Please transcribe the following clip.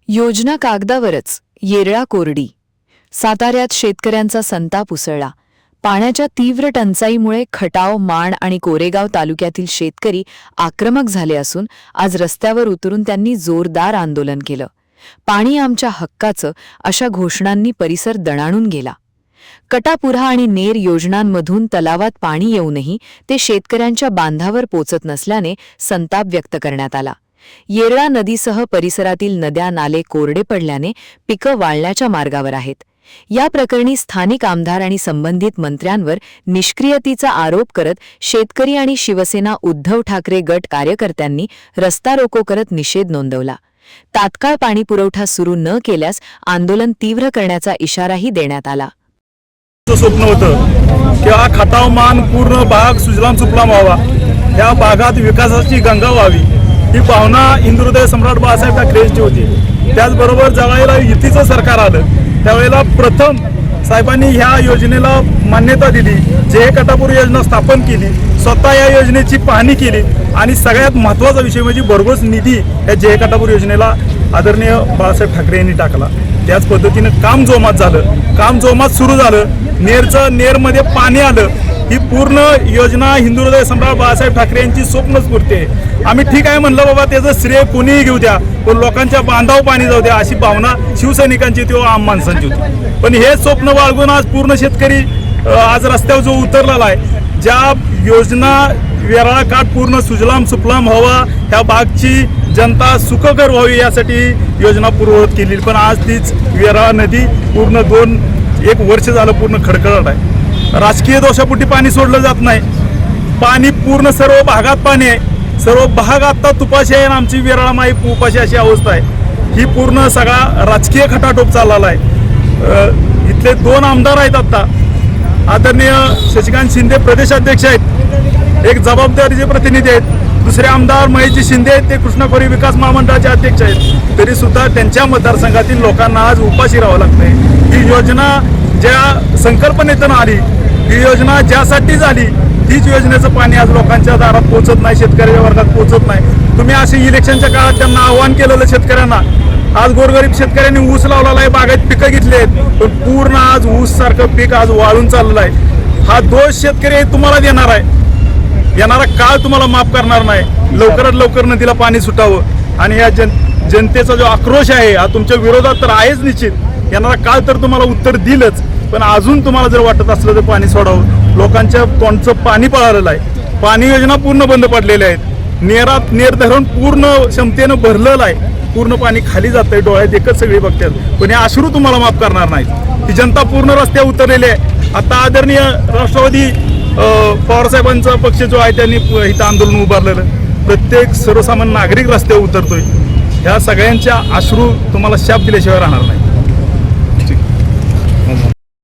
योजना कागदावरच, येरळा कोरडी. साताऱ्यात शेतकऱ्यांचा संताप उसळला. पाण्याच्या तीव्र टंचाईमुळे खटाव, माण आणि कोरेगाव तालुक्यातील शेतकरी आक्रमक झाले असून आज रस्त्यावर उतरून त्यांनी जोरदार आंदोलन केलं. पाणी आमच्या हक्काचं अशा घोषणांनी परिसर दणाणून गेला. कटापुरा आणि नेर योजनांमधून तलावात पाणी येऊनही ते शेतकऱ्यांच्या बांधावर पोचत नसल्याने संताप व्यक्त करण्यात आला. येरळा नदीसह परिसरातील नद्या नाले कोरडे पडल्याने पिकं वाळण्याच्या मार्गावर आहेत. या प्रकरणी स्थानिक आमदार आणि संबंधित मंत्र्यांवर निष्क्रियतेचा आरोप करत शेतकरी आणि शिवसेना उद्धव ठाकरे गट कार्यकर्त्यांनी रस्ता रोको करत निषेध नोंदवला. तात्काळ पाणीपुरवठा सुरू न केल्यास आंदोलन तीव्र करण्याचा इशाराही देण्यात आला. स्वप्न होतं की हा खटाव मान पूर्ण भाग सुजलाम सुफलाम व्हावा, या भागात विकासाची गंगा व्हावी, ही भावना हिंदुहृदय सम्राट बाळासाहेब ठाकरेंची होती. त्याचबरोबर ज्यावेळेला युतीचं सरकार आलं त्यावेळेला प्रथम साहेबांनी ह्या योजनेला मान्यता दिली. जे कटापूर योजना स्थापन केली, स्वतः या योजनेची पाहणी केली आणि सगळ्यात महत्त्वाचा विषय म्हणजे भरघोस निधी या जे कटापूर योजनेला आदरणीय बाळासाहेब ठाकरे यांनी टाकला. त्याच पद्धतीनं काम जोमात झालं, काम जोमात सुरू झालं. नेरमध्ये पाणी आलं. ही पूर्ण योजना हिंदुहृदय सम्राट बाळासाहेब ठाकरे यांची स्वप्नस्फूर्ती आहे. आम्ही ठीक आहे म्हणलं बाबा, त्याचं श्रेय कोणीही घेऊ द्या, पण लोकांच्या बांधावर पाणी जाऊ द्या अशी भावना शिवसैनिकांची किंवा आम माणसांची होती. पण हे स्वप्न बाळगून आज पूर्ण शेतकरी आज रस्त्यावर जो उतरलेला आहे, ज्या योजना येरळा काठ पूर्ण सुजलाम सुफलाम व्हावा, ह्या भागची जनता सुखकर व्हावी यासाठी योजना पूर्ववत केली. पण आज तीच येरळा नदी पूर्ण 1 वर्ष झालं पूर्ण खडखडत आहे. राजकीय दोषापोटी पाणी सोडलं जात नाही. पाणी पूर्ण सर्व भागात पाणी आहे. सर्व भाग आता तुपाशी आहे आणि आमची येरळा माई उपाशी अशी अवस्था आहे. ही पूर्ण सगळा राजकीय खटाटोप चाललेला आहे. इथले 2 आमदार आहेत आता. आदरणीय शशिकांत शिंदे प्रदेशाध्यक्ष आहेत, एक जबाबदारीचे प्रतिनिधी आहेत. दुसरे आमदार महेशजी शिंदे आहेत, ते कृष्णा खोरे विकास महामंडळाचे अध्यक्ष आहेत. तरी सुद्धा त्यांच्या मतदारसंघातील लोकांना आज उपाशी राहावं लागतंय. ही योजना ज्या संकल्पनेतून आली, ही योजना ज्यासाठी झाली, तीच योजनेचं पाणी आज लोकांच्या दारात पोहोचत नाही, शेतकऱ्याच्या वर्गात पोहोचत नाही. तुम्ही असे इलेक्शनच्या काळात त्यांना आव्हान केलेलं शेतकऱ्यांना. आज गोरगरीब शेतकऱ्यांनी ऊस लावलेला आहे, बागायत पिकं घेतली आहेत, पण पूर्ण आज ऊस सारखं पीक आज वाळून चाललेलं आहे. हा दोष शेतकरी तुम्हाला देणार आहे. येणारा काळ तुम्हाला माफ करणार नाही. लवकरात लवकर नदीला पाणी सुटावं आणि या जनतेचा जो आक्रोश आहे हा तुमच्या विरोधात तर आहेच निश्चित. येणारा काळ तर तुम्हाला उत्तर दिलंच, पण अजून तुम्हाला जर वाटत असलं तर पाणी सोडावं. लोकांच्या तोंडचं पाणी पळालेलं आहे. पाणी योजना पूर्ण बंद पडलेल्या आहेत. नेर धरण पूर्ण क्षमतेनं भरलेलं आहे. पूर्ण पाणी खाली जात आहे, डोळ्यात एकच सगळी बघतात, पण हे अश्रू तुम्हाला माफ करणार नाही. ही जनता पूर्ण रस्त्यावर उतरलेली आहे. आता आदरणीय राष्ट्रवादी पवारसाहेबांचा पक्ष जो आहे त्यांनी इथं आंदोलन उभारलेलं. प्रत्येक सर्वसामान्य नागरिक रस्त्यावर उतरतोय. ह्या सगळ्यांच्या अश्रू तुम्हाला शाप दिल्याशिवाय राहणार नाही.